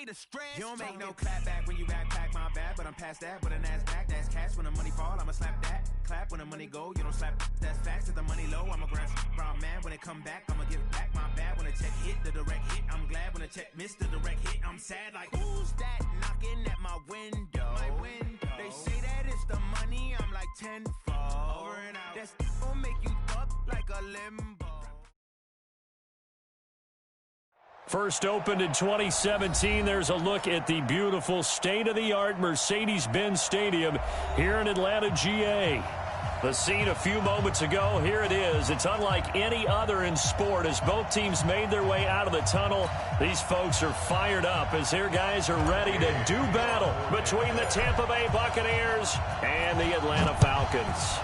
the stress. You don't make no clap back when you backpack, my bad, but I'm past that. But a NASDAQ, that's cash. When the money fall, I'ma slap that. Clap when the money go, you don't slap. That's facts. If the money low, I'ma grab brown man. When it come back, I'ma give back my bad. When the check hit, the direct hit. I'm glad when the check missed the direct hit. I'm sad like, who's that knocking at my window? They say that it's the money, I'm like tenfold. Over and out. That's gonna make you up like a limbo. First opened in 2017. There's a look at the beautiful state-of-the-art Mercedes-Benz Stadium here in Atlanta, GA. The scene a few moments ago, here it is. It's unlike any other in sport as both teams made their way out of the tunnel. These folks are fired up as their guys are ready to do battle between the Tampa Bay Buccaneers and the Atlanta Falcons.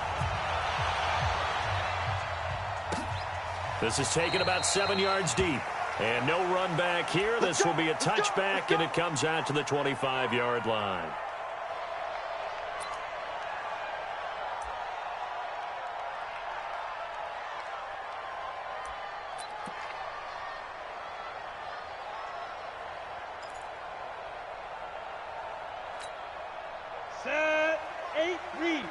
This is taken about 7 yards deep. And no run back here. This will be a touchback, and it comes out to the 25-yard line. Set, 8, read.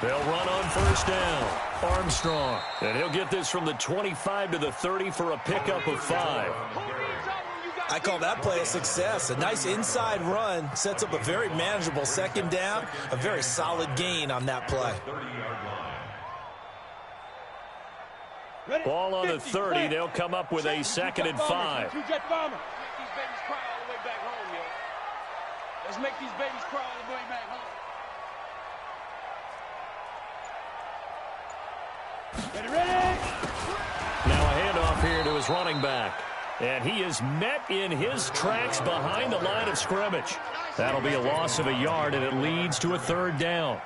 They'll run on first down. Armstrong. And he'll get this from the 25 to the 30 for a pickup of 5. I call that play a success. A nice inside run sets up a very manageable second down. A very solid gain on that play. Ball on the 30. They'll come up with a second and 5. Let's make these babies crawl all the way back home. Now a handoff here to his running back. And he is met in his tracks behind the line of scrimmage. That'll be a loss of a yard, and it leads to a third down.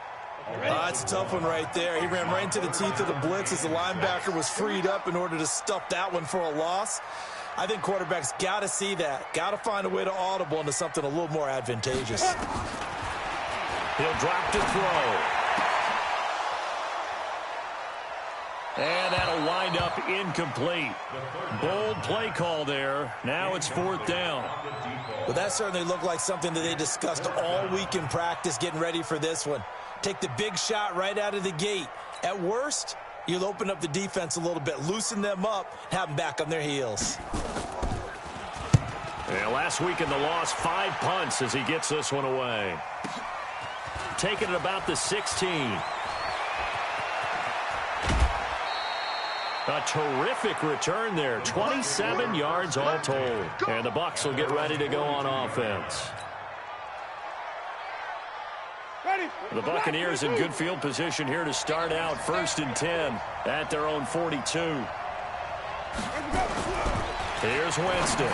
That's a tough one right there. He ran right into the teeth of the blitz as the linebacker was freed up in order to stuff that one for a loss. I think quarterbacks got to see that. Got to find a way to audible into something a little more advantageous. He'll drop to throw. And that'll wind up incomplete. Bold play call there. Now it's fourth down. Well, that certainly looked like something that they discussed all week in practice getting ready for this one. Take the big shot right out of the gate. At worst, you'll open up the defense a little bit, loosen them up, have them back on their heels. Yeah, last week in the loss, 5 punts as he gets this one away. Taking it about the 16. A terrific return there. 27 yards all told. And the Bucs will get ready to go on offense. The Buccaneers in good field position here to start out. 1st and 10 at their own 42. Here's Winston.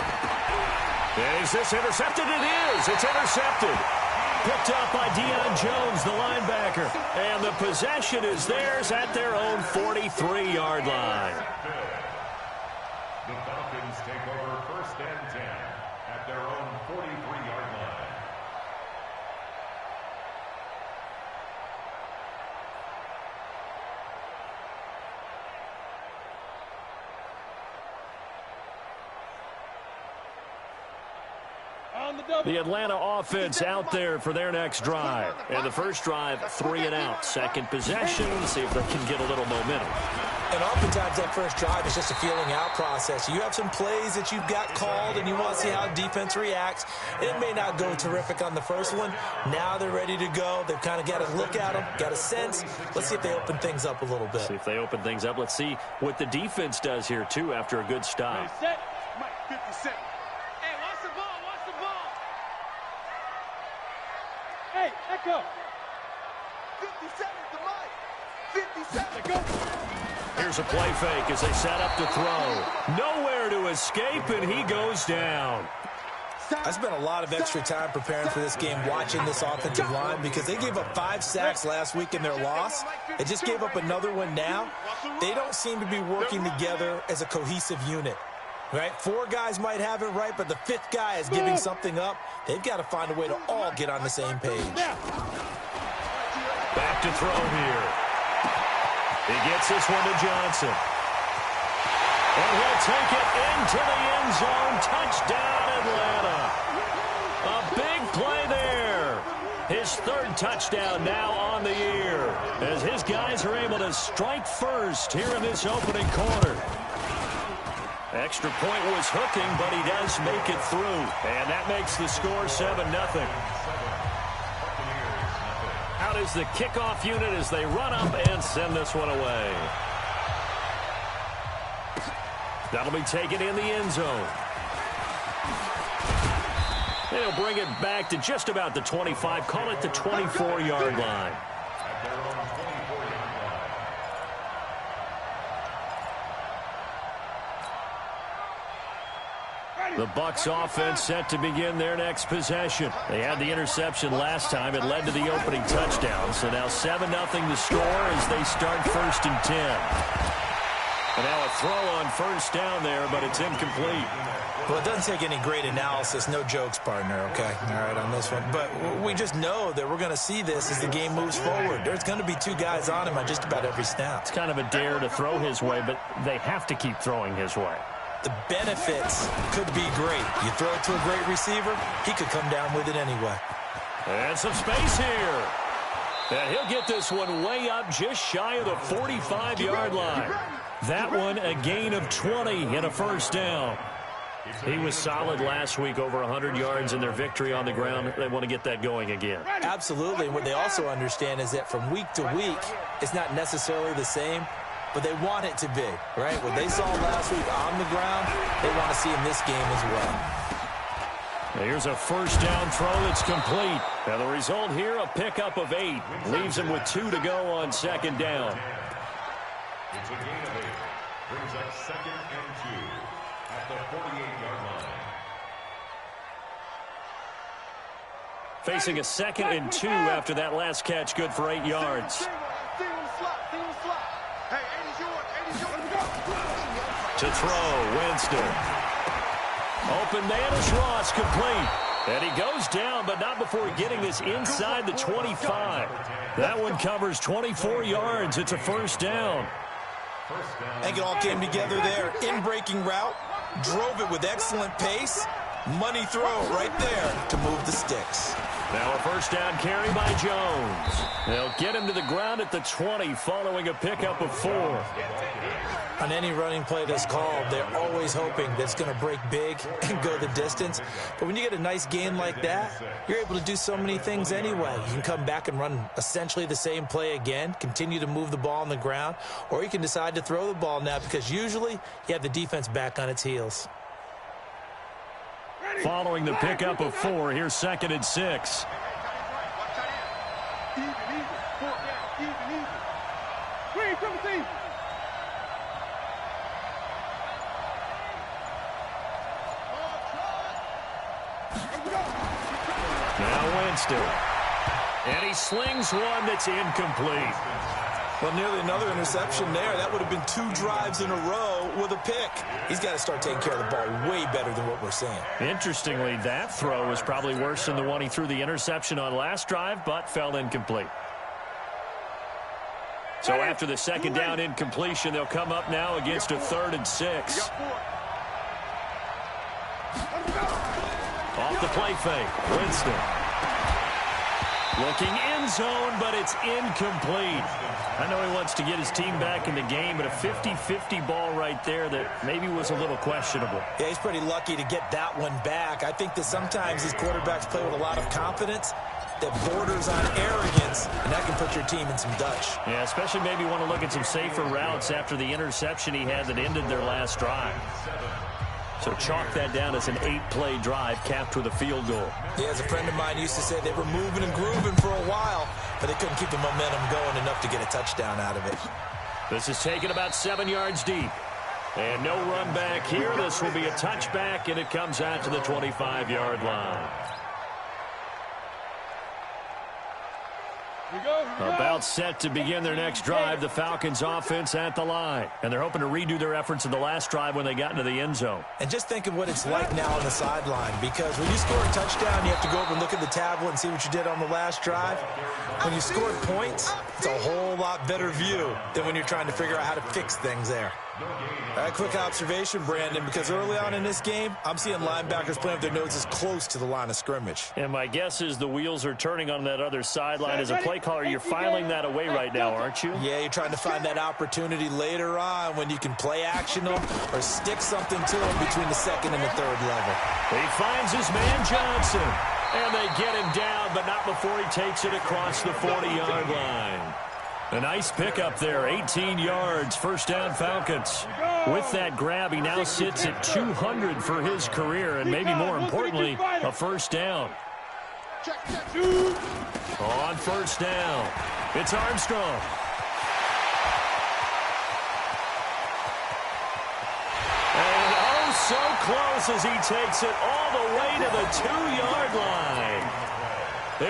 And is this intercepted? It is. It's intercepted. Picked up by Deion Jones, the linebacker. And the possession is theirs at their own 43-yard line. The Falcons take over 1st and 10 at their own 43-yard line. The Atlanta offense out there for their next drive. And the first drive, 3 and out. Second possession, see if they can get a little momentum. And oftentimes that first drive is just a feeling out process. You have some plays that you've got called and you want to see how defense reacts. It may not go terrific on the first one. Now they're ready to go. They've kind of got to look at them, got a sense. Let's see if they open things up a little bit. See if they open things up. Let's see what the defense does here, too, after a good stop. Set. Mike, 57. Hey, watch the ball. Watch the ball. Hey, Echo. 57 to Mike. 57. Go. Here's a play fake as they set up to throw. Nowhere to escape, and he goes down. I spent a lot of extra time preparing for this game watching this offensive line because they gave up 5 sacks last week in their loss. They just gave up another one now. They don't seem to be working together as a cohesive unit. Right? 4 guys might have it right, but the 5th guy is giving something up. They've got to find a way to all get on the same page. Back to throw here. He gets this one to Johnson. And he'll take it into the end zone. Touchdown, Atlanta. A big play there. His third touchdown now on the year, as his guys are able to strike first here in this opening quarter. Extra point was hooking, but he does make it through. And that makes the score 7-0. Out is the kickoff unit as they run up and send this one away. That'll be taken in the end zone. They'll bring it back to just about the 25. Call it the 24-yard line. The Bucs offense set to begin their next possession. They had the interception last time. It led to the opening touchdown. So now 7-0 the score as they start 1st and 10. And now a throw on first down there, but it's incomplete. Well, it doesn't take any great analysis. No jokes, partner, okay? All right, on this one. But we just know that we're going to see this as the game moves forward. There's going to be 2 guys on him on just about every snap. It's kind of a dare to throw his way, but they have to keep throwing his way. The benefits could be great. You throw it to a great receiver, he could come down with it anyway. And some space here. And he'll get this one way up just shy of the 45-yard line. That one a gain of 20 and a first down. He was solid last week, over 100 yards in their victory on the ground. They want to get that going again. Absolutely. What they also understand is that from week to week, it's not necessarily the same, but they want it to be, right? What they saw last week on the ground, they want to see in this game as well. Here's a first down throw that's complete. Now the result here, a pickup of 8. Leaves him with 2 to go on second down. It's a gain of 8. Brings up 2nd and 2 at the 48-yard line. Facing a 2nd and 2 after that last catch, good for 8 yards. To throw, Winston. Open man is Ross, complete. And he goes down, but not before getting this inside the 25. That one covers 24 yards. It's a first down. I think it all came together there. In-breaking route, drove it with excellent pace. Money throw right there to move the sticks. Now a first down carry by Jones. They'll get him to the ground at the 20 following a pickup of 4. On any running play that's called, they're always hoping that it's going to break big and go the distance. But when you get a nice gain like that, you're able to do so many things anyway. You can come back and run essentially the same play again, continue to move the ball on the ground, or you can decide to throw the ball now because usually you have the defense back on its heels. Following the pickup of 4, here's 2nd and 6. Now Winston. And he slings one that's incomplete. Well, nearly another interception there. That would have been 2 drives in a row with a pick. He's got to start taking care of the ball way better than what we're seeing. Interestingly, that throw was probably worse than the one he threw the interception on last drive, but fell incomplete. So after the second down incompletion, they'll come up now against a 3rd and 6. Off the play fake, Winston. Looking end zone, but it's incomplete. I know he wants to get his team back in the game, but a 50-50 ball right there that maybe was a little questionable. Yeah, he's pretty lucky to get that one back. I think that sometimes these quarterbacks play with a lot of confidence that borders on arrogance, and that can put your team in some Dutch. Yeah, especially maybe want to look at some safer routes after the interception he had that ended their last drive. So chalk that down as an 8-play drive capped with a field goal. Yeah, as a friend of mine used to say, they were moving and grooving for a while, but they couldn't keep the momentum going enough to get a touchdown out of it. This is taken about 7 yards deep. And no run back here. This will be a touchback, and it comes out to the 25-yard line. About set to begin their next drive, the Falcons offense at the line. And they're hoping to redo their efforts in the last drive when they got into the end zone. And just think of what it's like now on the sideline, because when you score a touchdown, you have to go over and look at the tablet and see what you did on the last drive. When you scored points, it's a whole lot better view than when you're trying to figure out how to fix things there. A quick observation, Brandon, because early on in this game, I'm seeing linebackers playing with their noses close to the line of scrimmage. And my guess is the wheels are turning on that other sideline. As a play caller, you're filing that away right now, aren't you? Yeah, you're trying to find that opportunity later on when you can play action them or stick something to them between the second and the third level. He finds his man Johnson, and they get him down, but not before he takes it across the 40-yard line. A nice pickup there, 18 yards, first down Falcons. With that grab, he now sits at 200 for his career, and maybe more importantly, a first down. On first down, it's Armstrong. And oh, so close as he takes it all the way to the 2-yard line.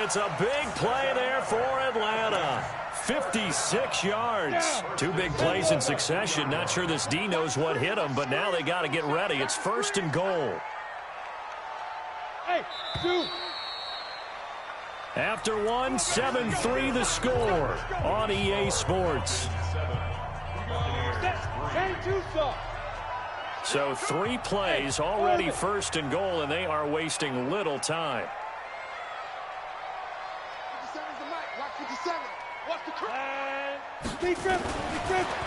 It's a big play there for Atlanta. 56 yards. Two big plays in succession. Not sure this D knows what hit him, but now they got to get ready. It's first and goal. After one, 7-3 the score on EA Sports. So 3 plays already first and goal, and they are wasting little time.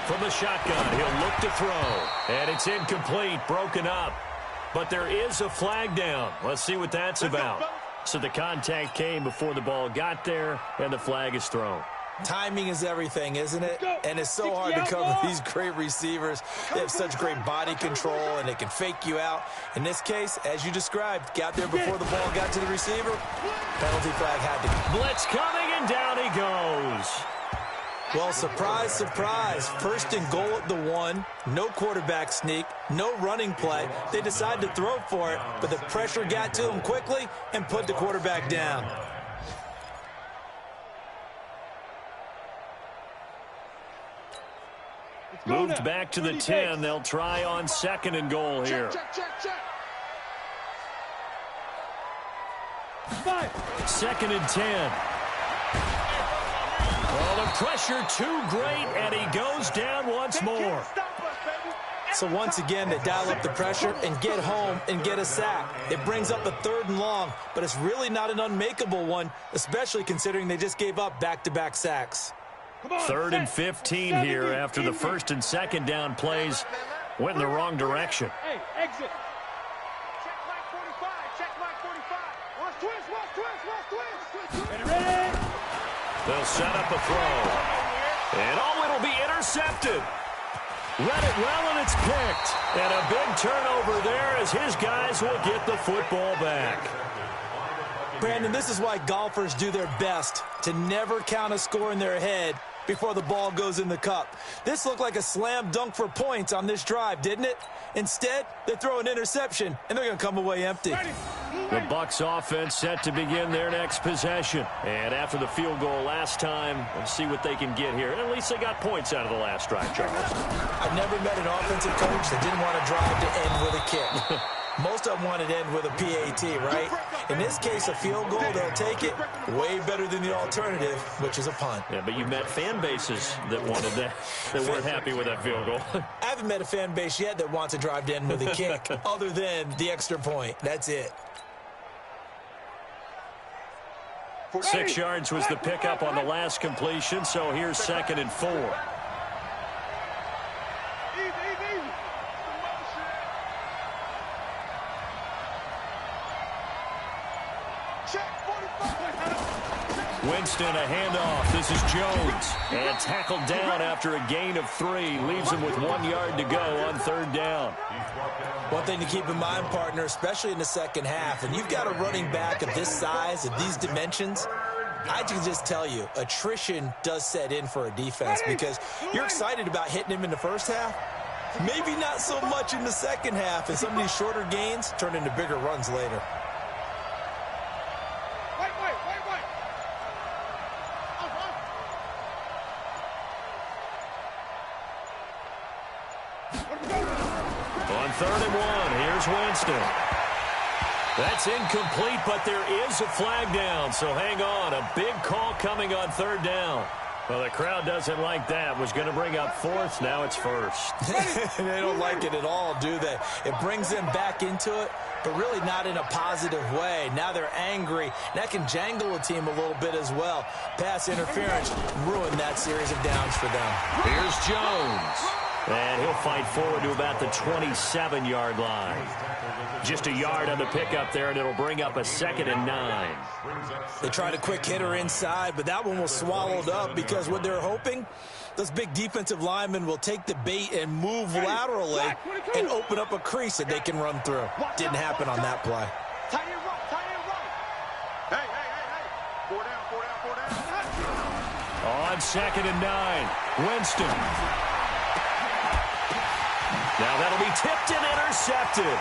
From the shotgun, he'll look to throw. And it's incomplete, broken up. But there is a flag down. Let's see what that's about. So the contact came before the ball got there, and the flag is thrown. Timing is everything, isn't it? And it's so hard to cover these great receivers. They have such great body control, and they can fake you out. In this case, as you described, got there before the ball got to the receiver. Penalty flag had to go. Blitz coming, and down he goes. Well, surprise, surprise. First and goal at the 1. No quarterback sneak. No running play. They decide to throw for it, but the pressure got to them quickly and put the quarterback down. Moved back to the 10. They'll try on second and goal here. Second and 10. Well, the pressure too great, and he goes down once more. So once again, they dial up the pressure and get home and get a sack. It brings up a 3rd and long, but it's really not an unmakeable one, especially considering they just gave up back-to-back sacks. 3rd and 15 here after the first and second down plays went in the wrong direction. Hey, exit. Check mark 45. Check mark 45. Watch twist. Ready? They'll set up a throw. And oh, it'll be intercepted. Read it well, and it's picked. And a big turnover there as his guys will get the football back. Brandon, this is why golfers do their best to never count a score in their head before the ball goes in the cup. This looked like a slam dunk for points on this drive, didn't it? Instead, they throw an interception, and they're going to come away empty. The Bucs offense set to begin their next possession. And after the field goal last time, we'll see what they can get here. At least they got points out of the last drive, Charles. I've never met an offensive coach that didn't want to drive to end with a kick. Most of them wanted to end with a PAT, right? In this case, a field goal, they'll take it. Way better than the alternative, which is a punt. Yeah, but you've met fan bases that wanted that, that weren't happy with that field goal. I haven't met a fan base yet that wants to drive to end with a kick, other than the extra point. That's it. 6 yards was the pickup on the last completion, so here's 2nd and 4. Winston, a handoff. This is Jones. And tackled down after a gain of 3. Leaves him with 1 yard to go on 3rd down. One thing to keep in mind, partner, especially in the second half, and you've got a running back of this size, of these dimensions, I can just tell you, attrition does set in for a defense because you're excited about hitting him in the first half. Maybe not so much in the second half, and some of these shorter gains turn into bigger runs later. On 3rd and 1, here's Winston. That's incomplete, but there is a flag down, so hang on. A big call coming on 3rd down. Well, the crowd doesn't like that. Was going to bring up 4th. Now it's 1st. They don't like it at all, do they? It brings them back into it, but really not in a positive way. Now they're angry. That can jangle a team a little bit as well. Pass interference ruined that series of downs for them. Here's Jones. And he'll fight forward to about the 27-yard line. Just a yard on the pickup there, and it'll bring up a 2nd and 9. They tried a quick hitter inside, but that one was swallowed up because what they're hoping, those big defensive linemen will take the bait and move laterally and open up a crease that they can run through. Didn't happen on that play. Tie it right. Hey. 4 down. On 2nd and 9, Winston. Now that'll be tipped and intercepted.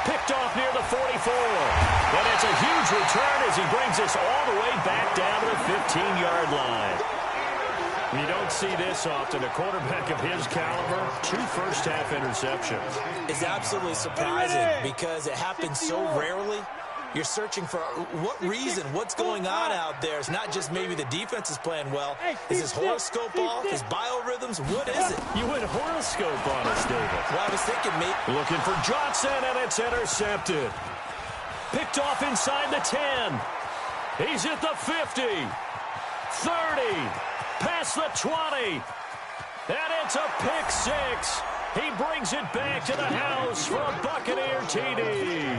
Picked off near the 44. And it's a huge return as he brings us all the way back down to the 15-yard line. You don't see this often. A quarterback of his caliber, 2 first-half interceptions. It's absolutely surprising because it happens so rarely. You're searching for what reason, what's going on out there. It's not just maybe the defense is playing well. Is his horoscope off? His biorhythms? What is it? You went horoscope on us, David. Well, I was thinking maybe. Looking for Johnson, and it's intercepted. Picked off inside the 10. He's at the 50. 30. Past the 20. And it's a pick 6. He brings it back to the house for a Buccaneer TD.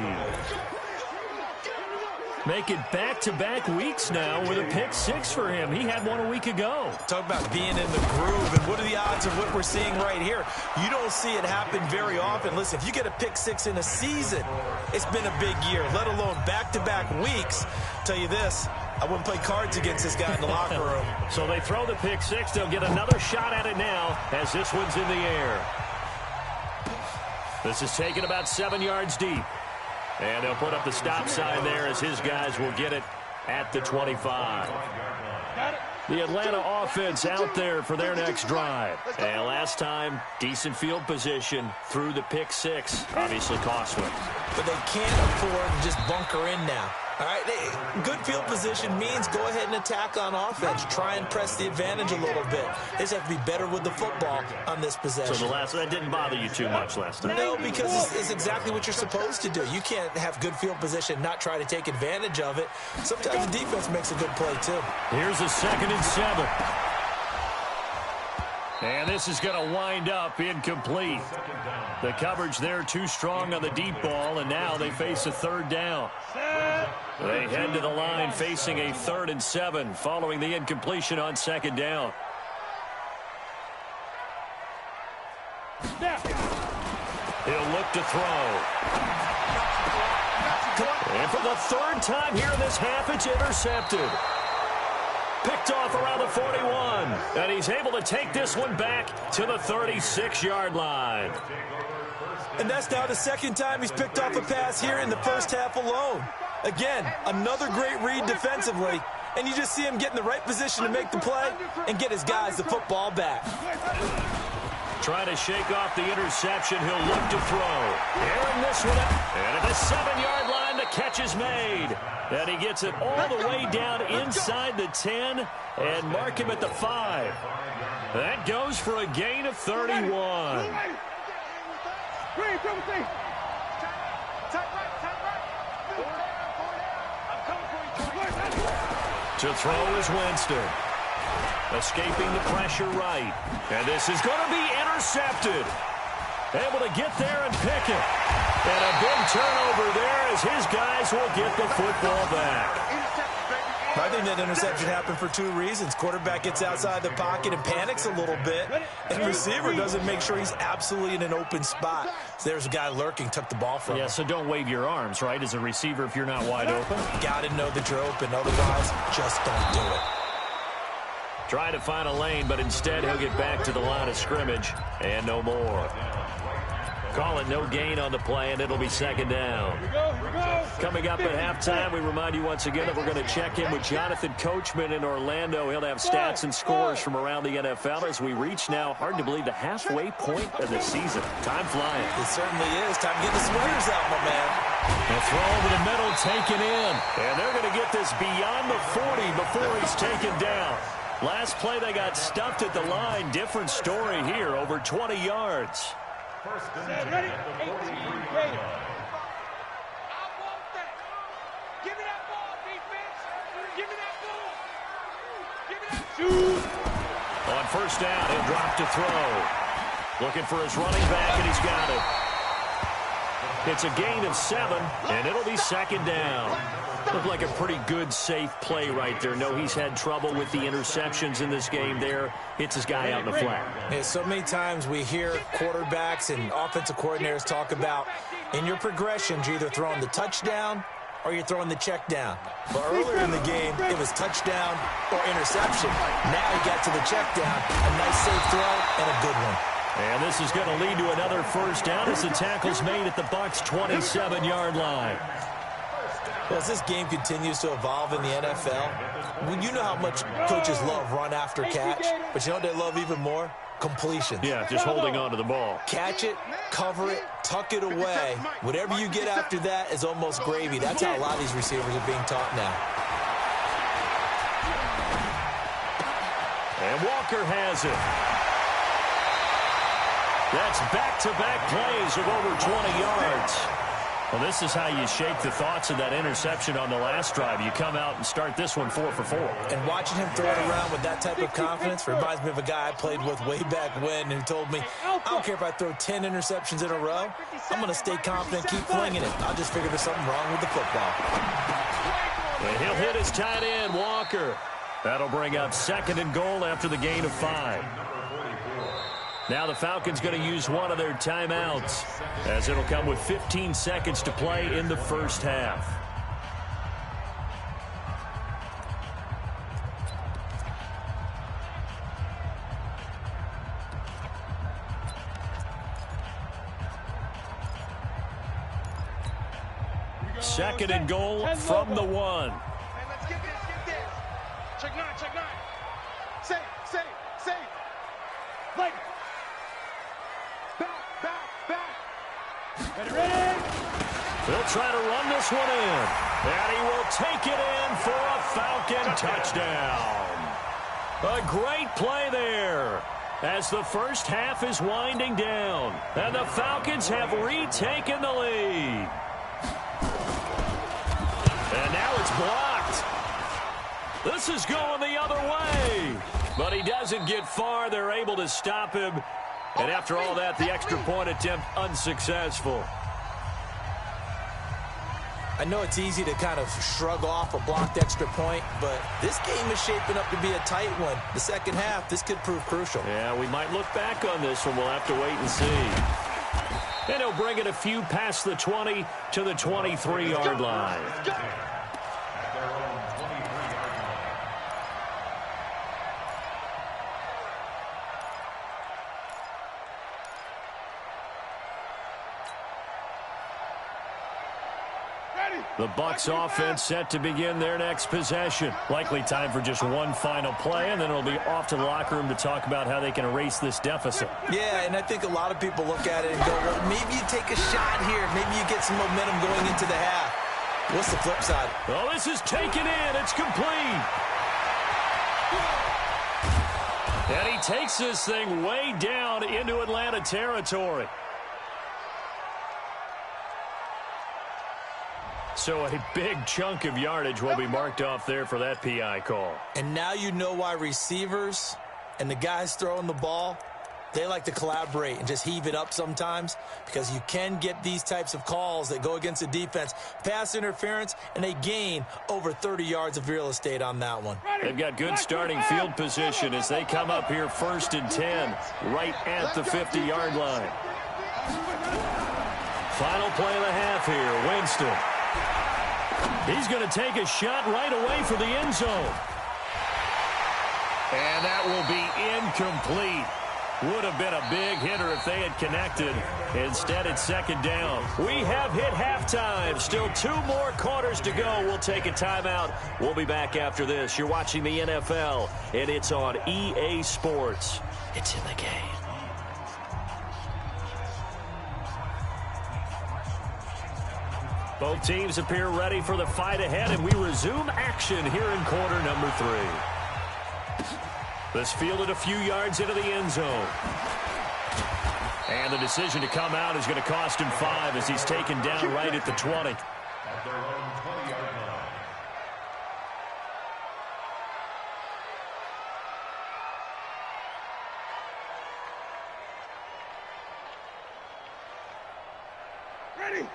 Make it back-to-back weeks now with a pick 6 for him. He had one a week ago. Talk about being in the groove, and what are the odds of what we're seeing right here? You don't see it happen very often. Listen, if you get a pick 6 in a season, it's been a big year, let alone back-to-back weeks. Tell you this, I wouldn't play cards against this guy in the locker room. So they throw the pick 6. They'll get another shot at it now as this one's in the air. This is taken about 7 yards deep. And they'll put up the stop sign there as his guys will get it at the 25. The Atlanta offense out there for their next drive. And last time, decent field position through the pick 6. Obviously costly. But they can't afford to just bunker in now. All right, good field position means go ahead and attack on offense. Try and press the advantage a little bit. They just have to be better with the football on this possession. So that didn't bother you too much last time? No, because it's exactly what you're supposed to do. You can't have good field position, not try to take advantage of it. Sometimes the defense makes a good play, too. Here's a 2nd and 7. And this is going to wind up incomplete. The coverage there too strong on the deep ball, and now they face a 3rd down. They head to the line facing a 3rd and 7 following the incompletion on 2nd down. He'll look to throw. And for the 3rd time here in this half, it's intercepted. Picked off around the 41. And he's able to take this one back to the 36-yard line. And that's now the 2nd time he's picked off a pass here in the first half alone. Again, another great read defensively. And you just see him get in the right position to make the play and get his guys the football back. Trying to shake off the interception. He'll look to throw. Airing this one. And at the 7-yard line, the catch is made. And he gets it all the way down inside the 10 and mark him at the 5. That goes for a gain of 31. To throw is Winston. Escaping the pressure right. And this is going to be intercepted. Able to get there and pick it. And a big turnover there as his guys will get the football back. I think that interception happened for 2 reasons. Quarterback gets outside the pocket and panics a little bit. And receiver doesn't make sure he's absolutely in an open spot. So there's a guy lurking, took the ball from him. Yeah, so don't wave your arms, right, as a receiver if you're not wide open. Got to know that you're open. Otherwise, just don't do it. Try to find a lane, but instead he'll get back to the line of scrimmage and no more. Call it no gain on the play, and it'll be second down. Coming up at halftime, we remind you once again that we're going to check in with Jonathan Coachman in Orlando. He'll have stats and scores from around the NFL as we reach now, hard to believe, the halfway point of the season. Time flying. It certainly is. Time to get the sweaters out, my man. A throw over the middle, taken in. And they're going to get this beyond the 40 before he's taken down. Last play, they got stuffed at the line. Different story here, over 20 yards. First and 10 at the 43-yard line. On first down, he'll drop to throw. Looking for his running back, and he's got it. It's a gain of 7, and it'll be second down. Looked like a pretty good, safe play right there. No, he's had trouble with the interceptions in this game there. Hits his guy out in the flat. Yeah, so many times we hear quarterbacks and offensive coordinators talk about in your progressions, you're either throwing the touchdown or you're throwing the check down. But earlier in the game, it was touchdown or interception. Now he got to the check down. A nice safe throw and a good one. And this is going to lead to another first down as the tackle's made at the Bucs' 27-yard line. Well, as this game continues to evolve in the NFL, you know how much coaches love run after catch, but you know what they love even more? Completions. Yeah, just holding on to the ball. Catch it, cover it, tuck it away. Whatever you get after that is almost gravy. That's how a lot of these receivers are being taught now. And Walker has it. That's back-to-back plays of over 20 yards. Well, this is how you shake the thoughts of that interception on the last drive. You come out and start this one 4 for 4. And watching him throw it around with that type of confidence reminds me of a guy I played with way back when who told me, I don't care if I throw 10 interceptions in a row. I'm going to stay confident, keep flinging it. I'll just figure there's something wrong with the football. And he'll hit his tight end, Walker. That'll bring up second and goal after the gain of 5. Now the Falcons going to use one of their timeouts as it'll come with 15 seconds to play in the first half. Second and goal from the 1. Hey, let's get this. Check 9. Safe. Like. Back. Ready? He'll try to run this one in. And he will take it in for a Falcon touchdown. A great play there as the first half is winding down. And the Falcons have retaken the lead. And now it's blocked. This is going the other way. But he doesn't get far. They're able to stop him. And after all that, the extra point attempt unsuccessful. I know it's easy to kind of shrug off a blocked extra point, but this game is shaping up to be a tight one. The second half, this could prove crucial. Yeah, we might look back on this one. We'll have to wait and see. And he'll bring it a few past the 20 to the 23-yard line. The Bucs offense set to begin their next possession. Likely time for just one final play, and then it'll be off to the locker room to talk about how they can erase this deficit. Yeah, and I think a lot of people look at it and go, well, maybe you take a shot here. Maybe you get some momentum going into the half. What's the flip side? Oh, this is taken in. It's complete. And he takes this thing way down into Atlanta territory. So a big chunk of yardage will be marked off there for that PI call. And now you know why receivers and the guys throwing the ball, they like to collaborate and just heave it up sometimes, because you can get these types of calls that go against the defense. Pass interference, and they gain over 30 yards of real estate on that one. They've got good starting field position as they come up here 1st and 10, right at the 50-yard line. Final play of the half here, Winston. He's going to take a shot right away for the end zone. And that will be incomplete. Would have been a big hitter if they had connected. Instead, it's second down. We have hit halftime. Still 2 more quarters to go. We'll take a timeout. We'll be back after this. You're watching the NFL, and it's on EA Sports. It's in the game. Both teams appear ready for the fight ahead, and we resume action here in quarter number 3. This fielded a few yards into the end zone. And the decision to come out is going to cost him 5 as he's taken down right at the 20. At their own 20-yard line.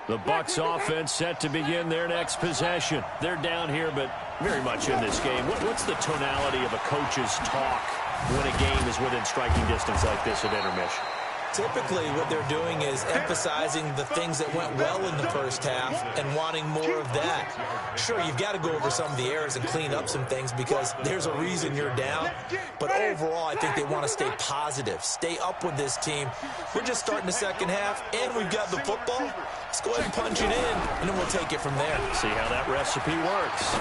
The Bucs offense set to begin their next possession. They're down here, but very much in this game. What's the tonality of a coach's talk when a game is within striking distance like this at intermission? Typically, what they're doing is emphasizing the things that went well in the first half and wanting more of that. Sure, you've got to go over some of the errors and clean up some things because there's a reason you're down. But overall, I think they want to stay positive, stay up with this team. We're just starting the second half, and we've got the football. Let's go ahead and punch it in, and then we'll take it from there. See how that recipe works.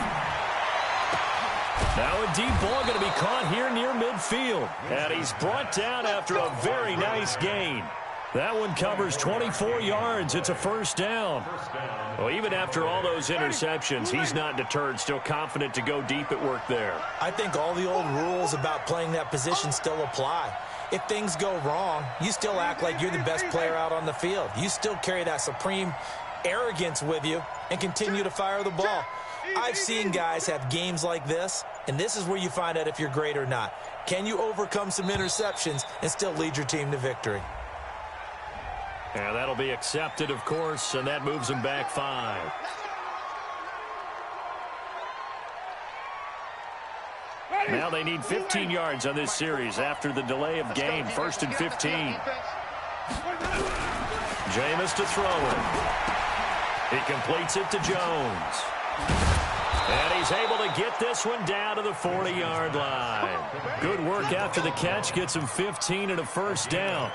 Now a deep ball going to be caught here near midfield. And he's brought down after a very nice gain. That one covers 24 yards. It's a first down. Well, even after all those interceptions, he's not deterred, still confident to go deep at work there. I think all the old rules about playing that position still apply. If things go wrong, you still act like you're the best player out on the field. You still carry that supreme arrogance with you and continue to fire the ball. I've seen guys have games like this, and this is where you find out if you're great or not. Can you overcome some interceptions and still lead your team to victory? And that'll be accepted, of course, and that moves them back 5. Now they need 15 yards on this series after the delay of game. 1st and 15. Jameis to throw it. He completes it to Jones. And he's able to get this one down to the 40-yard line. Good work after the catch. Gets him 15 and a first down.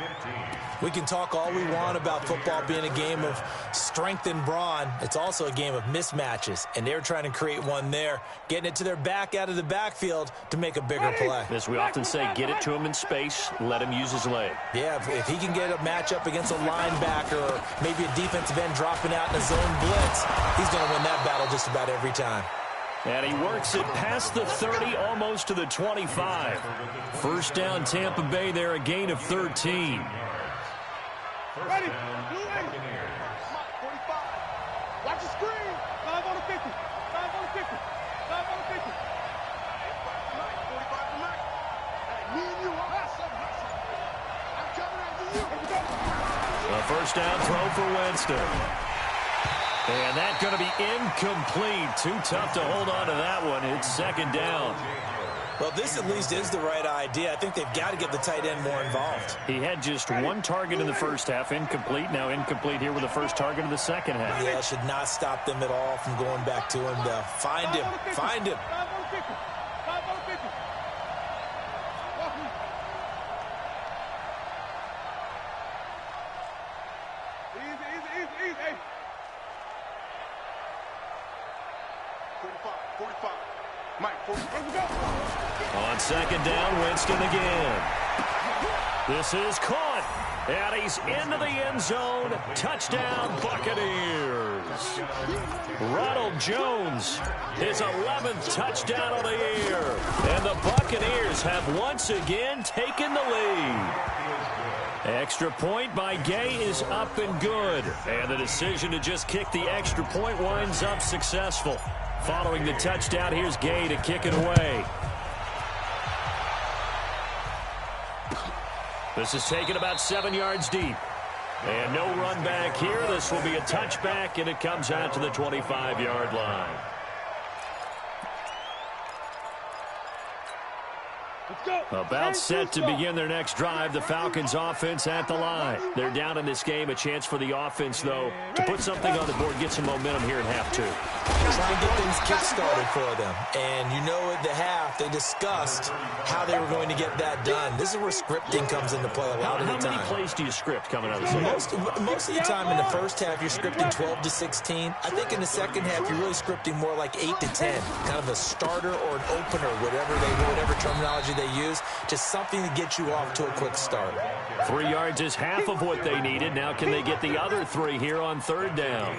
We can talk all we want about football being a game of strength and brawn. It's also a game of mismatches, and they're trying to create one there, getting it to their back out of the backfield to make a bigger play. As we often say, get it to him in space, let him use his leg. Yeah, if he can get a matchup against a linebacker or maybe a defensive end dropping out in a zone blitz, he's going to win that battle just about every time. And he works it past the 30, almost to the 25. First down, Tampa Bay there, a gain of 13. Ready? 45. Watch the screen. 5 on the 50. 5 on the 50. 5 on the 50. 45 to Mike. Hey, me and you, I'm coming after you. A first down throw for Winston. And that's going to be incomplete. Too tough to hold on to that one. It's second down. Well, this at least is the right idea. I think they've got to get the tight end more involved. He had just one target in the first half, incomplete. Now incomplete here with the first target of the second half. Yeah, it should not stop them at all from going back to him to find him. Find him. 5 on the 50. 5 on the 50. Easy. 45. Mike, 45. Let's go. On second down, Winston again. This is caught. And he's into the end zone. Touchdown, Buccaneers. Ronald Jones, his 11th touchdown of the year. And the Buccaneers have once again taken the lead. Extra point by Gay is up and good. And the decision to just kick the extra point winds up successful. Following the touchdown, here's Gay to kick it away. This is taken about 7 yards deep. And no run back here. This will be a touchback, and it comes out to the 25-yard line. About set to begin their next drive. The Falcons offense at the line. They're down in this game. A chance for the offense, though, to put something on the board, get some momentum here in half 2. try and get things kick-started for them. And you know at the half, they discussed how they were going to get that done. This is where scripting comes into play a lot of the time. How many plays do you script coming out of the second? Most of the time in the first half, you're scripting 12 to 16. I think in the second half, you're really scripting more like 8 to 10. Kind of a starter or an opener, whatever terminology they use. Just something to get you off to a quick start. 3 yards is half of what they needed. Now can they get the other 3 here on third down?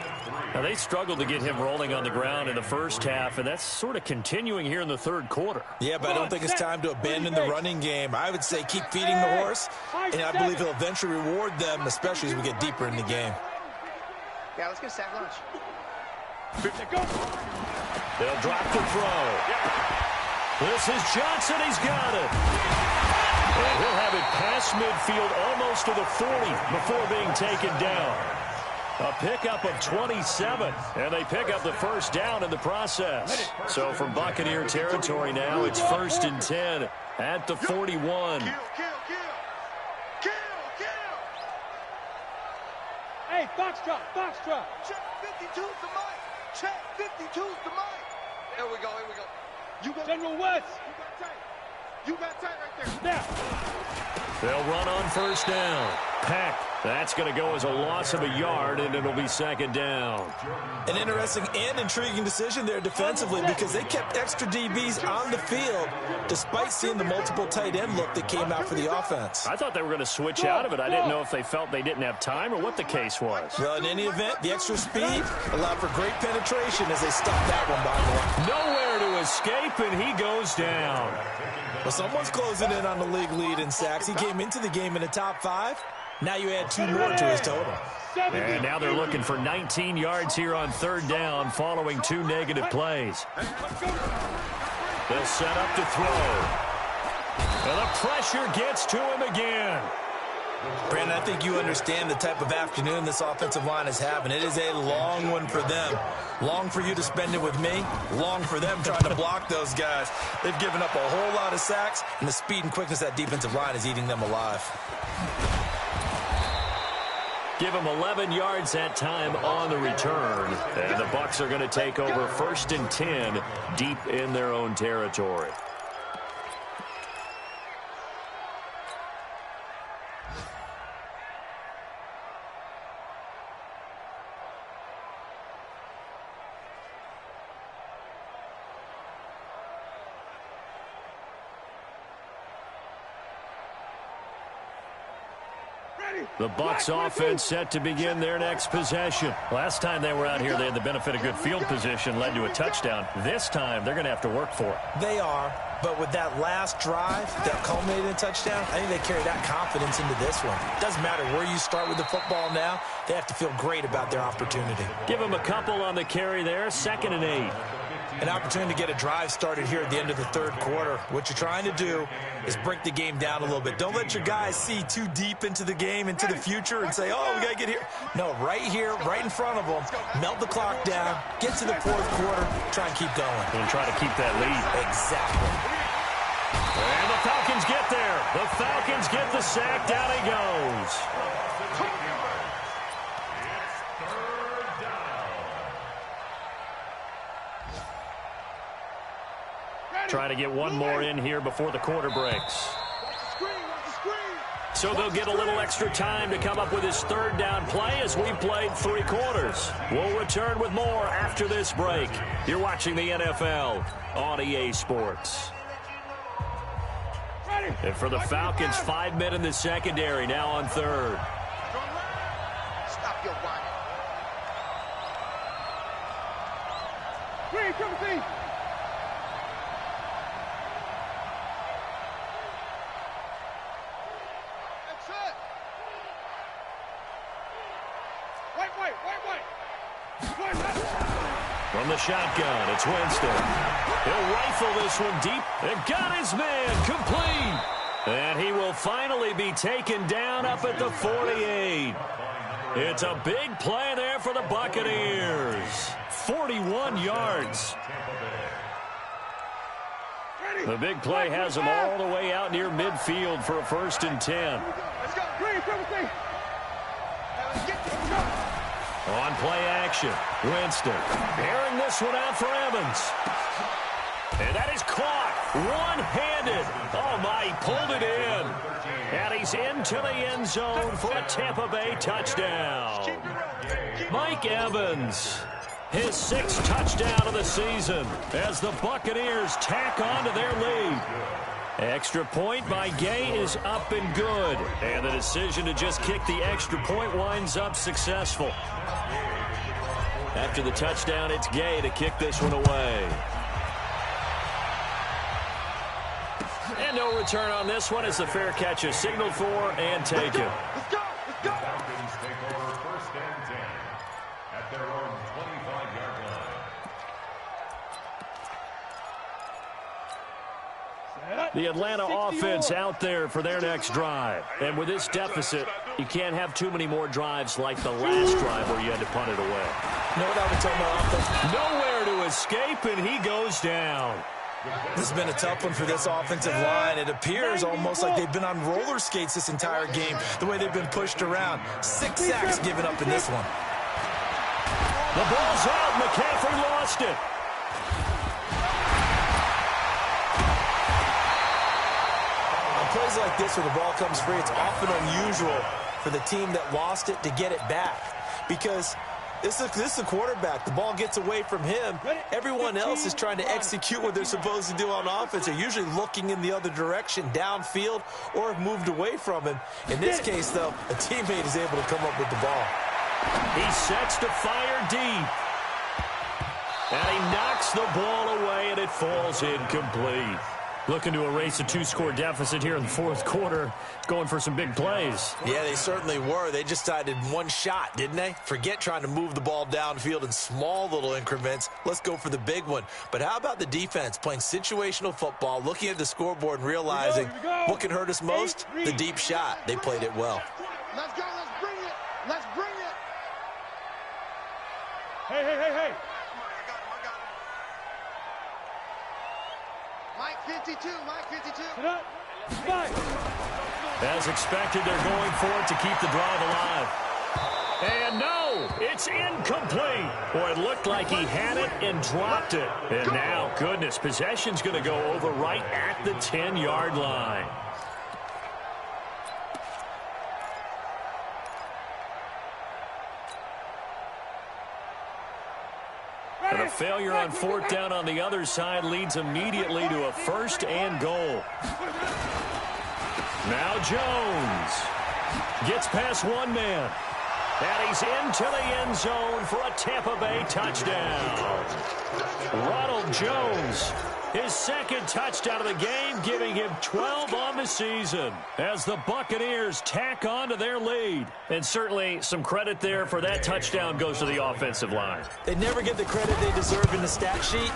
Now they struggled to get him rolling on the ground in the first half, and that's sort of continuing here in the third quarter. Yeah, but I don't think it's time to abandon the running game. I would say keep feeding the horse, and I believe he'll eventually reward them, especially as we get deeper in the game. Yeah, let's get a sack lunch. They'll drop the throw. This is Johnson. He's got it. And he'll have it past midfield almost to the 40 before being taken down. A pickup of 27, and they pick up the first down in the process. So from Buccaneer territory now, it's 1st and 10 at the 41. Kill. Hey, Foxtrot. Check 52's the mic. Check 52's the mic. Here we go. You go. General West. You got tight right there. Now. They'll run on first down. Peck. That's going to go as a loss of a yard, and it'll be second down. An interesting and intriguing decision there defensively because they kept extra DBs on the field despite seeing the multiple tight end look that came out for the offense. I thought they were going to switch out of it. I didn't know if they felt they didn't have time or what the case was. Well, in any event, the extra speed allowed for great penetration as they stopped that one behind the line. Nowhere to escape, and he goes down. Well, someone's closing in on the league lead in sacks. He came into the game in the top 5. Now you add 2 more to his total. And now they're looking for 19 yards here on third down following 2 negative plays. They'll set up to throw. And the pressure gets to him again. Brandon, I think you understand the type of afternoon this offensive line is having. It is a long one for them. Long for you to spend it with me. Long for them trying to block those guys. They've given up a whole lot of sacks, and the speed and quickness of that defensive line is eating them alive. Give them 11 yards that time on the return. And the Bucs are going to take over 1st and 10 deep in their own territory. The Bucs offense set to begin their next possession. Last time they were out here, they had the benefit of good field position, led to a touchdown. This time, they're going to have to work for it. They are, but with that last drive that culminated in a touchdown, I think they carry that confidence into this one. It doesn't matter where you start with the football now. They have to feel great about their opportunity. Give them a couple on the carry there, 2nd and 8. An opportunity to get a drive started here at the end of the third quarter. What you're trying to do is break the game down a little bit. Don't let your guys see too deep into the game, into the future, and say, oh, we got to get here. No, right here, right in front of them, melt the clock down, get to the fourth quarter, try and keep going. And try to keep that lead. Exactly. And the Falcons get there. The Falcons get the sack. Down he goes. Trying to get one more in here before the quarter breaks. So they'll get a little extra time to come up with his third down play as we've played 3 quarters. We'll return with more after this break. You're watching the NFL on EA Sports. And for the Falcons, 5 men in the secondary now on third. Stop your whining. Green, Timothy. From the shotgun, it's Winston. He'll rifle this one deep and got his man complete. And he will finally be taken down up at the 48. It's a big play there for the Buccaneers. 41 yards. The big play has them all the way out near midfield for a 1st and 10. Let's go. Green, Timothy. On play action, Winston airing this one out for Evans. And that is caught one-handed. Oh, my, he pulled it in. And he's into the end zone for a Tampa Bay touchdown. Mike Evans, his 6th touchdown of the season as the Buccaneers tack on to their lead. Extra point by Gay is up and good. And the decision to just kick the extra point winds up successful. After the touchdown, it's Gay to kick this one away. And no return on this one as the fair catch is signaled for and taken. Let's go! The Falcons take over 1st and 10 at their own 25-yard line. The Atlanta offense out there for their next drive. And with this deficit, you can't have too many more drives like the last drive where you had to punt it away. You know what I would tell my offense? Nowhere to escape, and he goes down. This has been a tough one for this offensive line. It appears almost like they've been on roller skates this entire game, the way they've been pushed around. 6 sacks given up in this one. The ball's out. McCaffrey lost it. On plays like this where the ball comes free, it's often unusual for the team that lost it to get it back because this is the quarterback. The ball gets away from him. Everyone else is trying to execute what they're supposed to do on offense. They're usually looking in the other direction, downfield, or have moved away from him. In this case, though, a teammate is able to come up with the ball. He sets to fire deep. And he knocks the ball away, and it falls incomplete. Looking to erase a 2-score deficit here in the 4th quarter. Going for some big plays. Yeah, they certainly were. They just decided one shot, didn't they? Forget trying to move the ball downfield in small little increments. Let's go for the big one. But how about the defense playing situational football, looking at the scoreboard and realizing what can hurt us most? The deep shot. They played it well. Let's go. Let's bring it. Let's bring it. Hey. Mike 52, Mike 52. As expected, they're going for it to keep the drive alive. And no, it's incomplete. Boy, it looked like he had it and dropped it. And now, goodness, possession's going to go over right at the 10-yard line. And a failure on 4th down on the other side leads immediately to a 1st and goal. Now Jones gets past one man. And he's into the end zone for a Tampa Bay touchdown. Ronald Jones, his 2nd touchdown of the game, giving him 12 on the season as the Buccaneers tack on to their lead. And certainly some credit there for that touchdown goes to the offensive line. They never get the credit they deserve in the stat sheet,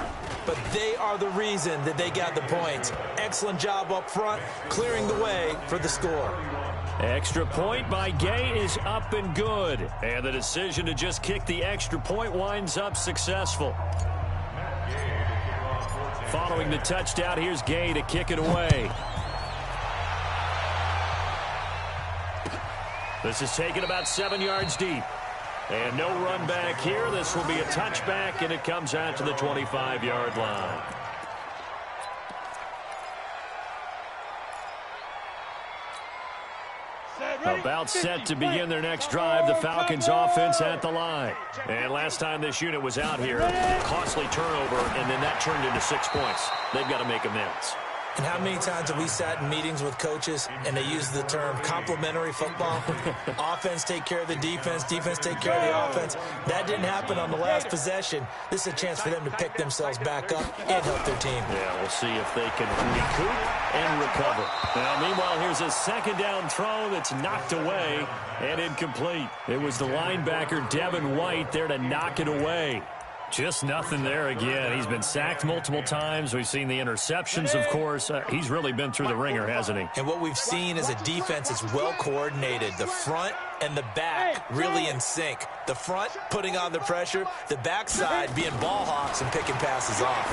but they are the reason that they got the points. Excellent job up front, clearing the way for the score. Extra point by Gay is up and good. And the decision to just kick the extra point winds up successful. Following the touchdown, here's Gay to kick it away. This is taken about 7 yards deep. And no run back here. This will be a touchback, and it comes out to the 25-yard line. About set to begin their next drive, the Falcons offense at the line. And last time this unit was out here, costly turnover, and then that turned into 6 points. They've got to make amends. And how many times have we sat in meetings with coaches and they use the term complementary football? Offense take care of the defense, defense take care of the offense. That didn't happen on the last possession. This is a chance for them to pick themselves back up and help their team. Yeah, we'll see if they can recoup and recover. Now, meanwhile, here's a 2nd down throw that's knocked away and incomplete. It was the linebacker, Devin White, there to knock it away. Just nothing there again. He's been sacked multiple times. We've seen the interceptions, of course. He's really been through the ringer, hasn't he? And what we've seen is a defense that's well coordinated. The front and the back really in sync. The front putting on the pressure. The backside being ball hawks and picking passes off.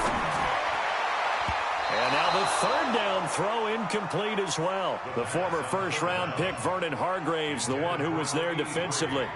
And now the third down throw incomplete as well. The former first-round pick, Vernon Hargraves, the one who was there defensively.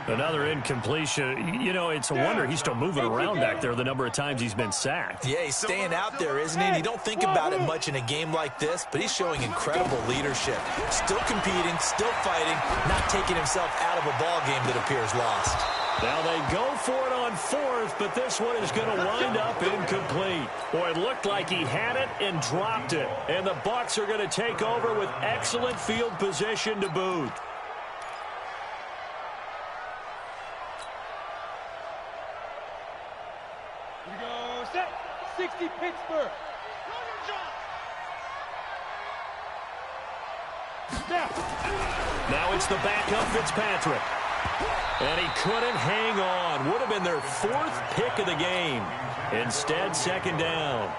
Another incompletion. You know, it's a wonder he's still moving around back there the number of times he's been sacked. Yeah, he's staying out there, isn't he? And you don't think about it much in a game like this, but he's showing incredible leadership. Still competing, still fighting, not taking himself out of a ball game that appears lost. Now they go for it on fourth, but this one is going to wind up incomplete. Boy, it looked like he had it and dropped it. And the Bucs are going to take over with excellent field position to boot. Here we go, set. 60 Pittsburgh. Now it's the backup Fitzpatrick. And he couldn't hang on. Would have been their fourth pick of the game. Instead, second down.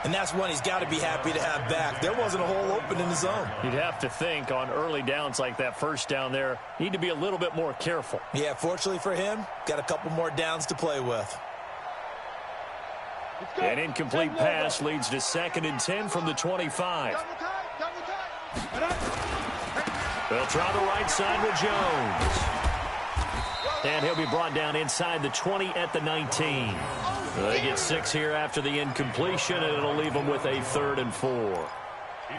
And that's one he's got to be happy to have back. There wasn't a hole open in the zone. You'd have to think on early downs like that first down there, need to be a little bit more careful. Yeah, fortunately for him, got a couple more downs to play with. An incomplete pass leads to 2nd and 10 from the 25. They'll try the right side with Jones. And he'll be brought down inside the 20 at the 19. They get 6 here after the incompletion, and it'll leave them with a 3rd and 4.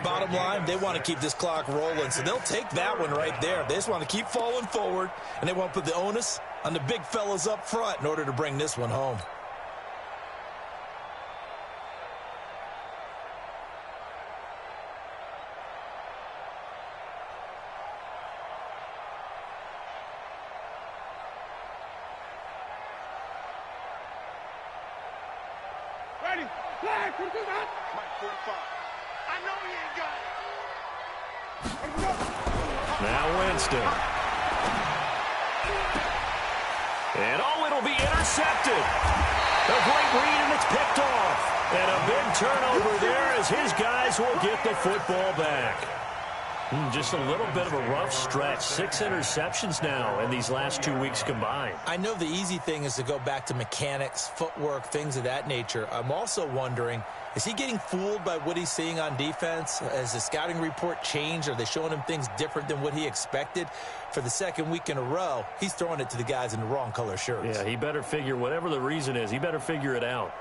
Bottom line, they want to keep this clock rolling, so they'll take that one right there. They just want to keep falling forward, and they want to put the onus on the big fellas up front in order to bring this one home. Ready? Flag, who do that? Mike 45. I know he ain't got it. Now Winston. And it'll be intercepted. A great read, and it's picked off. And a big turnover there as his guys will get the football back. Just a little bit of a rough stretch. 6 interceptions now in these last 2 weeks combined. I know the easy thing is to go back to mechanics, footwork, things of that nature. I'm also wondering, is he getting fooled by what he's seeing on defense? Has the scouting report changed? Are they showing him things different than what he expected? For the second week in a row, he's throwing it to the guys in the wrong color shirts. Yeah, he better figure, whatever the reason is, he better figure it out.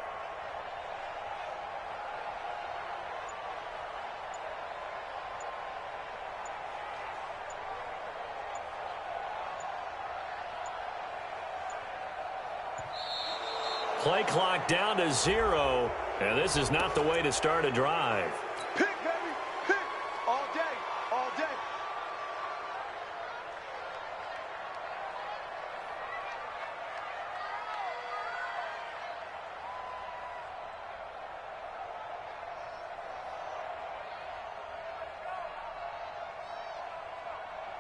Play clock down to 0, and this is not the way to start a drive. Pick, baby, pick. All day, all day.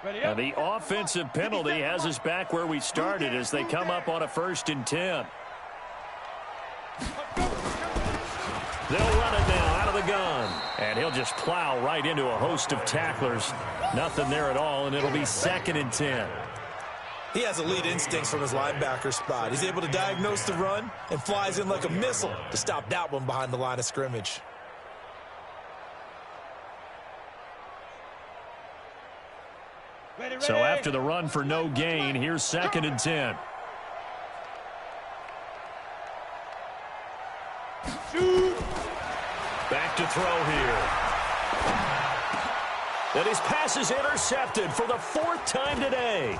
Ready up. And the offensive penalty has us back where we started as they come up on a 1st and 10. They'll run it now out of the gun. And he'll just plow right into a host of tacklers. Nothing there at all, and it'll be 2nd and 10. He has elite instincts from his linebacker spot. He's able to diagnose the run and flies in like a missile to stop that one behind the line of scrimmage. So after the run for no gain, here's 2nd and 10. Back to throw here. And his pass is intercepted for the 4th time today.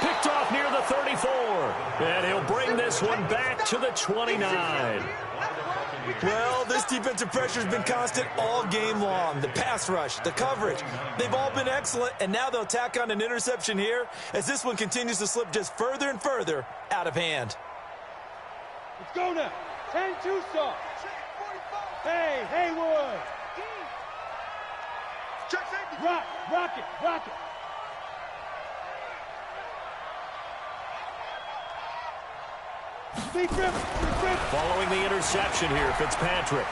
Picked off near the 34. And he'll bring this one back to the 29. Well, this defensive pressure has been constant all game long. The pass rush, the coverage, they've all been excellent, and now they'll tack on an interception here as this one continues to slip just further and further out of hand. Let's go now. 10-2 stop. Hey, Haywood. Check safety. Rock it. Following the interception here, Fitzpatrick.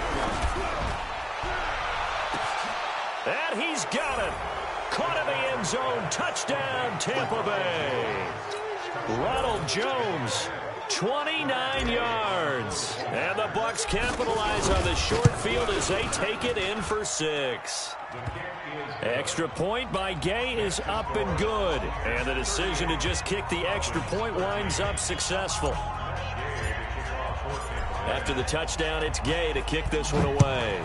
And he's got it. Caught in the end zone. Touchdown, Tampa Bay. Ronald Jones 29 yards. And the Bucs capitalize on the short field as they take it in for 6. Extra point by Gay is up and good. And the decision to just kick the extra point winds up successful. After the touchdown, it's Gay to kick this one away.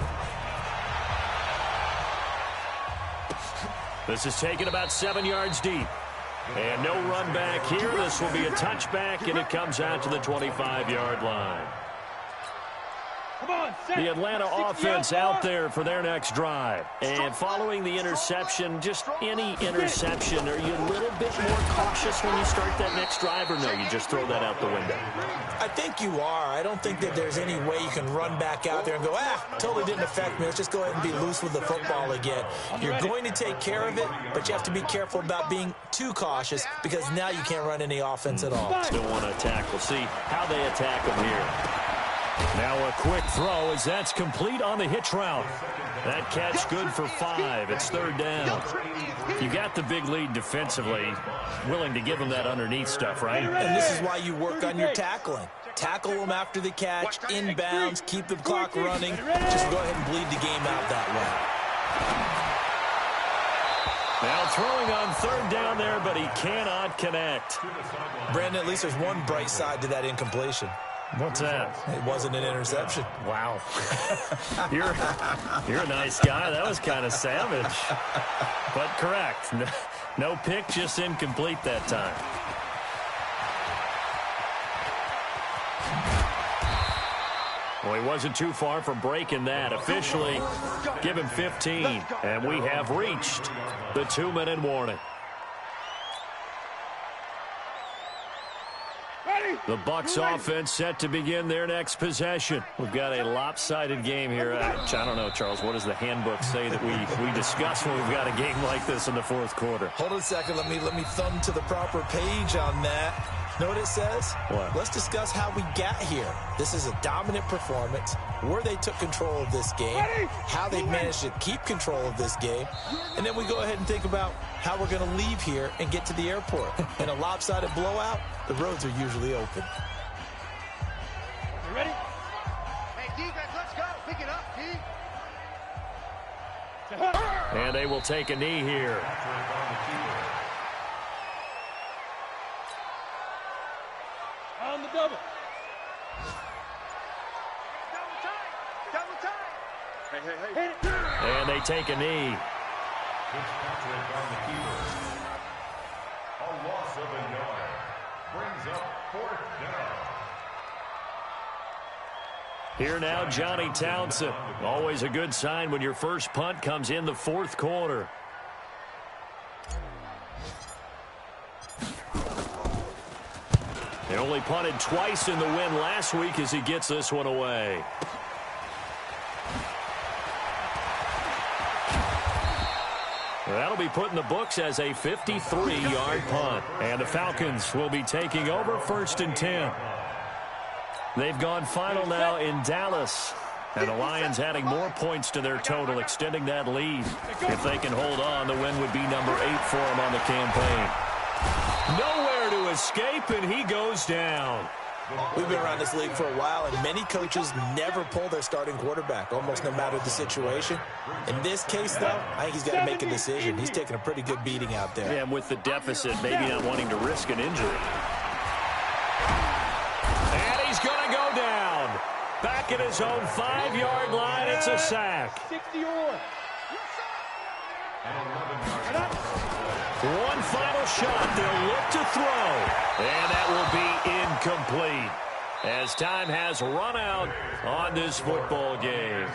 This is taken about 7 yards deep. And no run back here. This will be a touchback, and it comes out to the 25-yard line. The Atlanta offense out there for their next drive. And following the interception, just any interception, are you a little bit more cautious when you start that next drive, or no, you just throw that out the window? I think you are. I don't think that there's any way you can run back out there and go, totally didn't affect me. Let's just go ahead and be loose with the football again. You're going to take care of it, but you have to be careful about being too cautious because now you can't run any offense at all. Still want to attack. We'll see how they attack them here. Now a quick throw as that's complete on the hitch route. That catch good for 5. It's 3rd down. You got the big lead defensively. Willing to give them that underneath stuff, right? And this is why you work on your tackling. Tackle them after the catch, inbounds, keep the clock running. Just go ahead and bleed the game out that way. Now throwing on 3rd down there, but he cannot connect. Brandon, at least there's one bright side to that incompletion. What's that? It wasn't an interception. Wow. You're a nice guy. That was kind of savage. But correct. No pick, just incomplete that time. Well, he wasn't too far from breaking that. Officially, give him 15. And we have reached the 2-minute warning. The Bucs offense set to begin their next possession. We've got a lopsided game here. I don't know, Charles, what does the handbook say that we discuss when we've got a game like this in the 4th quarter? Hold on a second. Let me thumb to the proper page on that. Know what it says? What? Let's discuss how we got here. This is a dominant performance, where they took control of this game, how they managed to keep control of this game, and then we go ahead and think about how we're going to leave here and get to the airport. In a lopsided blowout, the roads are usually open. You ready? Hey, defense, let's go. Pick it up, D. And they will take a knee here. On the double. Double time. Hey. And they take a knee. Fitzpatrick on the keeper. A loss of a yard. Brings up 4th down. Here now, Johnny Townsend. Always a good sign when your first punt comes in the 4th quarter. He only punted twice in the win last week as he gets this one away. That'll be put in the books as a 53-yard punt. And the Falcons will be taking over 1st and 10. They've gone final now in Dallas. And the Lions adding more points to their total, extending that lead. If they can hold on, the win would be number 8 for them on the campaign. Nowhere to escape, and he goes down. We've been around this league for a while, and many coaches never pull their starting quarterback, almost no matter the situation. In this case, though, I think he's got to make a decision. He's taking a pretty good beating out there. Yeah, with the deficit, maybe not wanting to risk an injury. And he's going to go down. Back at his own 5-yard line, it's a sack. 60-yard. One final shot. They'll look to throw. And that will be incomplete as time has run out on this football game.